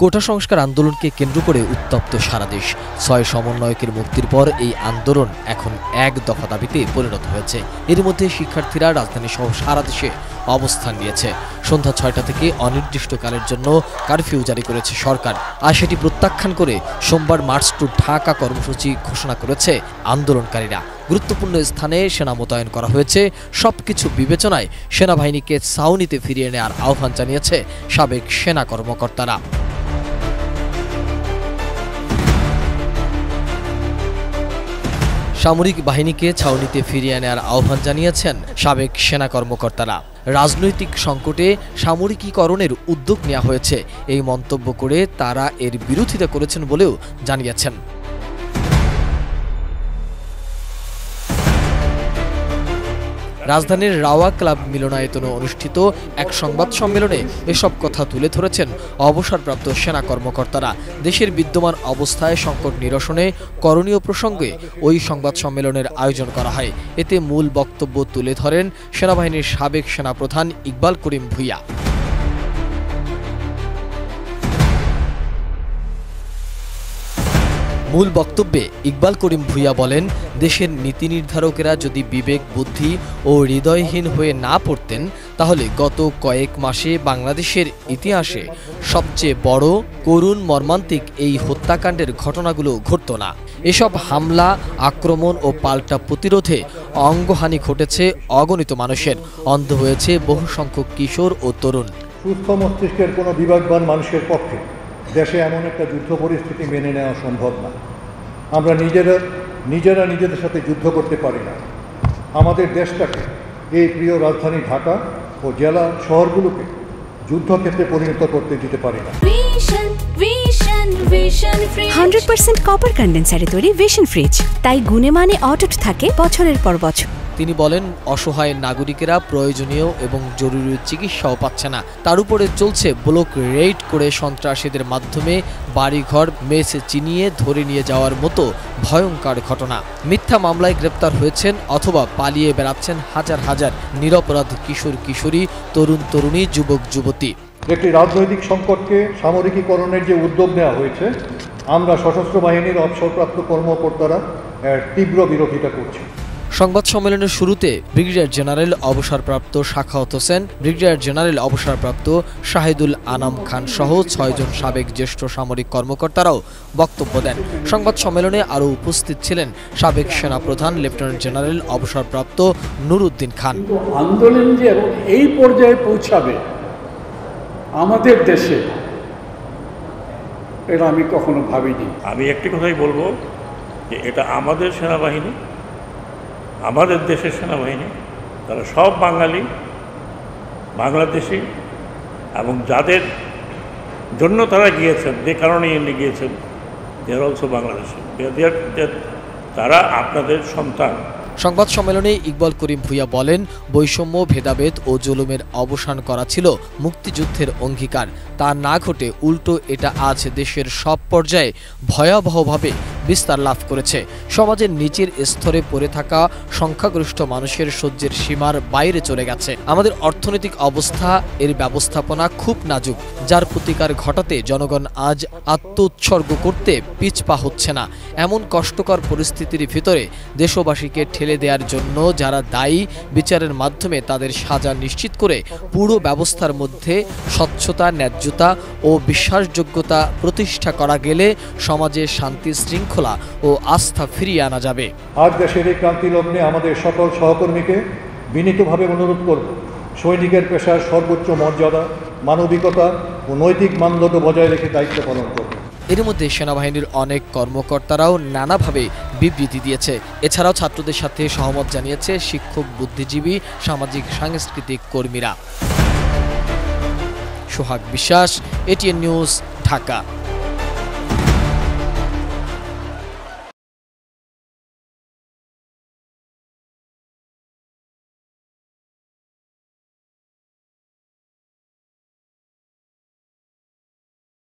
কোটা সংস্কার আন্দোলনকে কেন্দ্র করে উত্তপ্ত সারা দেশ। ৬ সমন্বয়কের মুক্তির পর এই আন্দোলন এখন এক দফা দাবিতে পরিণত হয়েছে। এর মধ্যে শিক্ষার্থীরা রাজধানী সহ সারা দেশে অবস্থান নিয়েছে। সন্ধ্যা ৬টা থেকে অনির্দিষ্টকালের জন্য কারফিউ জারি করেছে সরকার, আর সেটি প্রত্যাখ্যান করে সোমবার মার্চ টু ঢাকা কর্মসূচি ঘোষণা করেছে আন্দোলনকারীরা। গুরুত্বপূর্ণ স্থানে সেনা মোতায়েন করা হয়েছে। সবকিছু বিবেচনায় সেনাবাহিনীকে ছাউনিতে ফিরিয়ে নেওয়ার আহ্বান জানিয়েছে সাবেক সেনা কর্মকর্তারা। সামরিক বাহিনীকে ছাউনিতে ফিরিয়ে নেওয়ার আহ্বান জানিয়েছেন সাবেক সেনা কর্মকর্তারা। রাজনৈতিক সংকটে সামরিকীকরণের উদ্যোগ নেওয়া হয়েছে, এই মন্তব্য করে তারা এর বিরোধিতা করেছেন বলেও জানিয়েছেন। রাজধানীর রাওয়া ক্লাব মিলনায়তনে অনুষ্ঠিত এক সংবাদ সম্মেলনে এসব কথা তুলে ধরেছেন অবসরপ্রাপ্ত সেনা কর্মকর্তারা। দেশের বিদ্যমান অবস্থায় সংকট নিরসনে করণীয় প্রসঙ্গে ওই সংবাদ সম্মেলনের আয়োজন করা হয়। এতে মূল বক্তব্য তুলে ধরেন সেনাবাহিনীর সাবেক সেনাপ্রধান ইকবাল করিম ভূঁইয়া। মূল বক্তব্যে ইকবাল করিম ভূঁইয়া বলেন, দেশের নীতি নির্ধারকেরা যদি বিবেক, বুদ্ধি ও হৃদয়হীন হয়ে না পড়তেন, তাহলে গত কয়েক মাসে বাংলাদেশের ইতিহাসে সবচেয়ে বড়, করুণ, মর্মান্তিক এই হত্যাকাণ্ডের ঘটনাগুলো ঘটত না। এসব হামলা, আক্রমণ ও পাল্টা প্রতিরোধে অঙ্গহানি ঘটেছে অগণিত মানুষের, অন্ধ হয়েছে বহু সংখ্যক কিশোর ও তরুণ। সুস্থ মস্তিষ্কের কোনো বিবেকবান মানুষের পক্ষে দেশে এমন একটা যুদ্ধ পরিস্থিতি মেনে নেওয়া সম্ভব না। আমরা নিজেরা নিজেদের সাথে যুদ্ধ করতে পারি না। আমাদের দেশটাকে, এই প্রিয় রাজধানী ঢাকা ও জেলা শহরগুলোকে যুদ্ধক্ষেত্রে পরিণত করতে দিতে পারি না। 100% কপার কন্ডেন্সারে তৈরি ভিশন ফ্রিজ, তাই গুণে মানে অটুট থাকে বছরের পর বছর। তিনি বলেন, অসহায় নাগরিকেরা প্রয়োজনীয় এবং জরুরি চিকিৎসাও পাচ্ছে না। তার উপরে চলছে ব্লক রেড করে সন্ত্রাসীদের মাধ্যমে বাড়িঘর, মেস চিনিয়ে ধরে নিয়ে যাওয়ার মতো ভয়ঙ্কর ঘটনা। মিথ্যা মামলায় গ্রেপ্তার হয়েছেন অথবা পালিয়ে বেড়াচ্ছেন হাজার হাজার নিরপরাধ কিশোর কিশোরী, তরুণ তরুণী, যুবক যুবতী। একটি রাজনৈতিক সংকটকে সামরিকীকরণের যে উদ্যোগ নেওয়া হয়েছে, আমরা সশস্ত্র বাহিনীর অবসরপ্রাপ্ত কর্মকর্তারা এর তীব্র বিরোধিতা করছি। সংবাদ সম্মেলনের শুরুতে ব্রিগেডিয়ার জেনারেল অবসরপ্রাপ্ত সাখাওয়াত হোসেন, ব্রিগেডিয়ার জেনারেল অবসরপ্রাপ্ত শাহিদুল আনাম খান সহ ৬ জন সাবেক জ্যেষ্ঠ সামরিক কর্মকর্তারাও বক্তব্য দেন। সংবাদ সম্মেলনে আরও উপস্থিত ছিলেন সাবেক সেনাপ্রধান লেফটেন্যান্ট জেনারেল অবসরপ্রাপ্ত নুরুদ্দিন খান। আন্দোলন যে এই পর্যায়ে পৌঁছাবে আমাদের দেশে, এটা আমি কখনো ভাবিনি। আমি একটি কথাই বলবো যে এটা আমাদের সেনাবাহিনী, আমাদের দেশের সেনাবাহিনী, তারা সব বাঙালি, বাংলাদেশি, এবং যাদের জন্য তারা গিয়েছেন, যে কারণে এনে গিয়েছেন, দে আর অলসো বাংলাদেশি, তারা আপনাদের সন্তান। সংবাদ সম্মেলনে ইকবাল করিম ভূঁইয়া বলেন, বৈষম্য, ভেদাভেদ ও জুলুমের অবসান করা ছিল মুক্তিযুদ্ধের অঙ্গীকার। তা না ঘটে উল্টো এটা আজ দেশের সব পর্যায়ে ভয়াবহভাবে বিস্তার লাভ করেছে। সমাজের নিচের স্তরে পড়ে থাকা সংখ্যাগরিষ্ঠ মানুষের সহ্যের সীমার বাইরে চলে গেছে। আমাদের অর্থনৈতিক অবস্থা, এর ব্যবস্থাপনা খুব নাজুক, যার প্রতিকার ঘটাতে জনগণ আজ আত্মোৎসর্গ করতে পিছপা হচ্ছে না। এমন কষ্টকর পরিস্থিতির ভিতরে দেশবাসীকে ঠেলে দেওয়ার জন্য যারা দায়ী, বিচারের মাধ্যমে তাদের সাজা নিশ্চিত করে পুরো ব্যবস্থার মধ্যে স্বচ্ছতা, ন্যায্যতা ও বিশ্বাসযোগ্যতা প্রতিষ্ঠা করা গেলে সমাজে শান্তি, শৃঙ্খলা ও আস্থা ফিরিয়ে আনা যাবে। আজ দেশের এই ক্রান্তি লগ্নে আমাদের সকল সহকর্মীকে বিনীতভাবে অনুরোধ করব, সৈনিকের পেশার সর্বোচ্চ মর্যাদা, মানবিকতা ও নৈতিক মানদণ্ড বজায় রেখে দায়িত্ব পালন করবে। এর মধ্যে সেনাবাহিনীর অনেক কর্মকর্তারাও নানাভাবে বিবৃতি দিয়েছে। এছাড়াও ছাত্রদের সাথে সহমত জানিয়েছে শিক্ষক, বুদ্ধিজীবী, সামাজিক সাংস্কৃতিক কর্মীরা। সোহাগ বিশ্বাস, এটিএন নিউজ, ঢাকা।